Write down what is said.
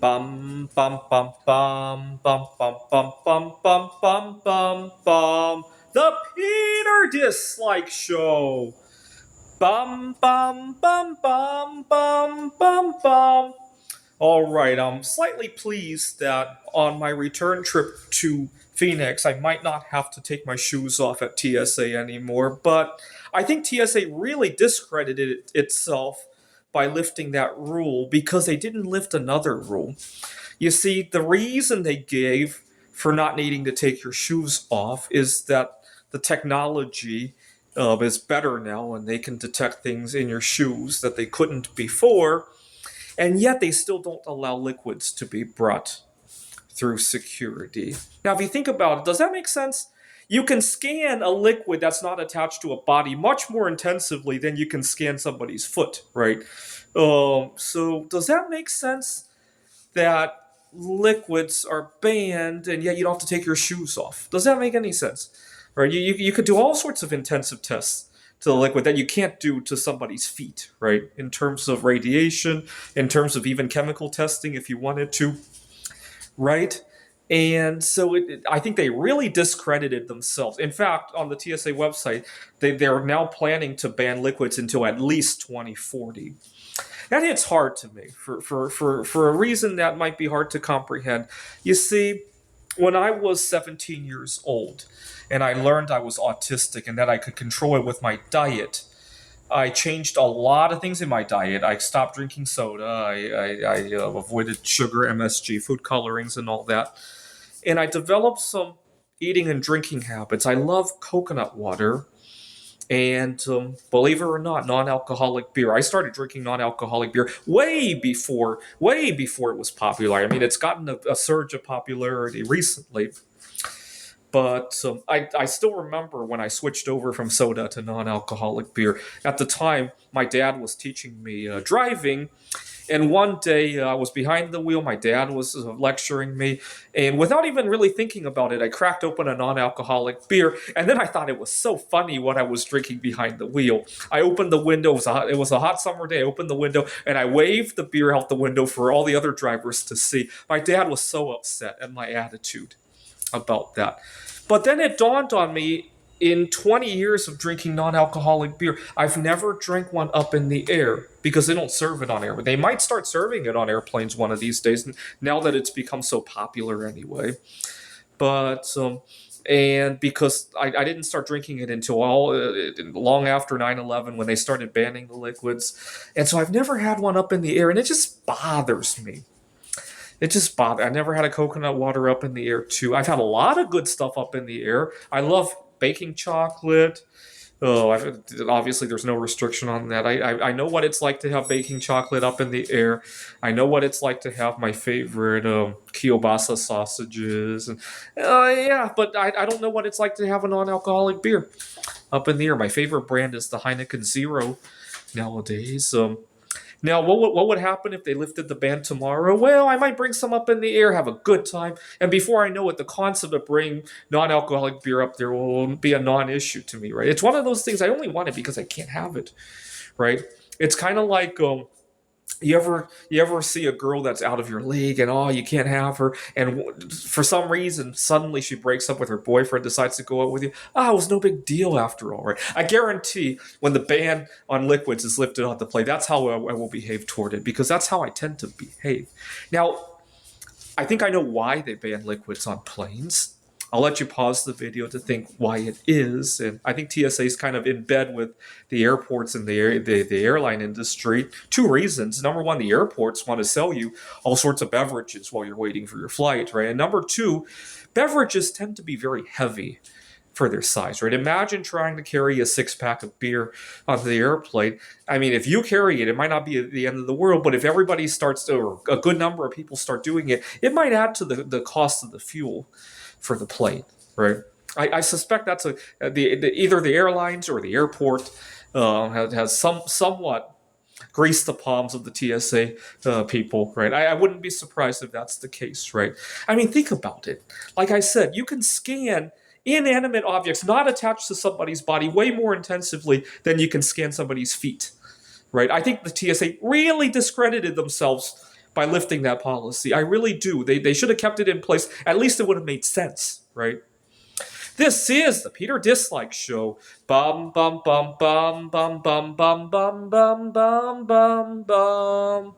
Bum bum bum bum bum bum bum bum bum bum bum bum. The Peter Dislike Show. Bum bum bum bum bum bum bum. All right, I'm slightly pleased that on my return trip to Phoenix, I might not have to take my shoes off at TSA anymore, but I think TSA really discredited itself by lifting that rule because they didn't lift another rule. You see, the reason they gave for not needing to take your shoes off is that the technology is better now and they can detect things in your shoes that they couldn't before, and yet they still don't allow liquids to be brought through security. Now, if you think about it, does that make sense? You can scan a liquid that's not attached to a body much more intensively than you can scan somebody's foot, right? So does that make sense that liquids are banned and yet you don't have to take your shoes off? Does that make any sense? Right? You could do all sorts of intensive tests to the liquid that you can't do to somebody's feet, right? In terms of radiation, in terms of even chemical testing if you wanted to, right? And so I think they really discredited themselves. In fact, on the TSA website, they're now planning to ban liquids until at least 2040. That hits hard to me for a reason that might be hard to comprehend. You see, when I was 17 years old and I learned I was autistic and that I could control it with my diet, I changed a lot of things in my diet. I stopped drinking soda. I avoided sugar, MSG, food colorings, and all that. And I developed some eating and drinking habits. I love coconut water. And believe it or not, non-alcoholic beer. I started drinking non-alcoholic beer way before it was popular. I mean, it's gotten a surge of popularity recently. But I still remember when I switched over from soda to non-alcoholic beer. At the time, my dad was teaching me driving. And one day I was behind the wheel. My dad was lecturing me. And without even really thinking about it, I cracked open a non-alcoholic beer. And then I thought it was so funny what I was drinking behind the wheel. I opened the window. It was a hot summer day. I opened the window and I waved the beer out the window for all the other drivers to see. My dad was so upset at my attitude about that. But then it dawned on me, in 20 years of drinking non-alcoholic beer, I've never drank one up in the air because they don't serve it on air. They might start serving it on airplanes one of these days, now that it's become so popular anyway. But and because I didn't start drinking it until long after 9/11 when they started banning the liquids, and so I've never had one up in the air, and it just bothers me. It just bothered. I never had a coconut water up in the air too. I've had a lot of good stuff up in the air. I love baking chocolate. Oh, obviously there's no restriction on that. I know what it's like to have baking chocolate up in the air. I know what it's like to have my favorite kielbasa sausages. And yeah, but I don't know what it's like to have a non-alcoholic beer up in the air. My favorite brand is the Heineken Zero nowadays. Now, what would happen if they lifted the ban tomorrow? Well, I might bring some up in the air, have a good time, and before I know it, the concept of bringing non-alcoholic beer up there will be a non-issue to me, right? It's one of those things I only want it because I can't have it, right? It's kind of like you ever see a girl that's out of your league and you can't have her, and for some reason suddenly she breaks up with her boyfriend, decides to go out with you. It was no big deal after all, right? I guarantee when the ban on liquids is lifted off the plate, that's how I will behave toward it, because that's how I tend to behave. Now, I think I know why they ban liquids on planes. I'll let you pause the video to think why it is. And I think TSA is kind of in bed with the airports and the airline industry. Two reasons. Number one, the airports want to sell you all sorts of beverages while you're waiting for your flight, right? And number two, beverages tend to be very heavy for their size, right? Imagine trying to carry a 6-pack of beer onto the airplane. I mean, if you carry it, it might not be the end of the world, but if everybody starts to, or a good number of people start doing it, it might add to the cost of the fuel for the plane, right? I suspect that's either the airlines or the airport has somewhat greased the palms of the TSA people, right? I wouldn't be surprised if that's the case, right? I mean, think about it. Like I said, you can scan inanimate objects not attached to somebody's body way more intensively than you can scan somebody's feet, right? I think the TSA really discredited themselves by lifting that policy. I really do. They should have kept it in place. At least it would have made sense, right? This is the Peter Dislike Show. Bum bum bum bum bum bum bum bum bum bum bum bum.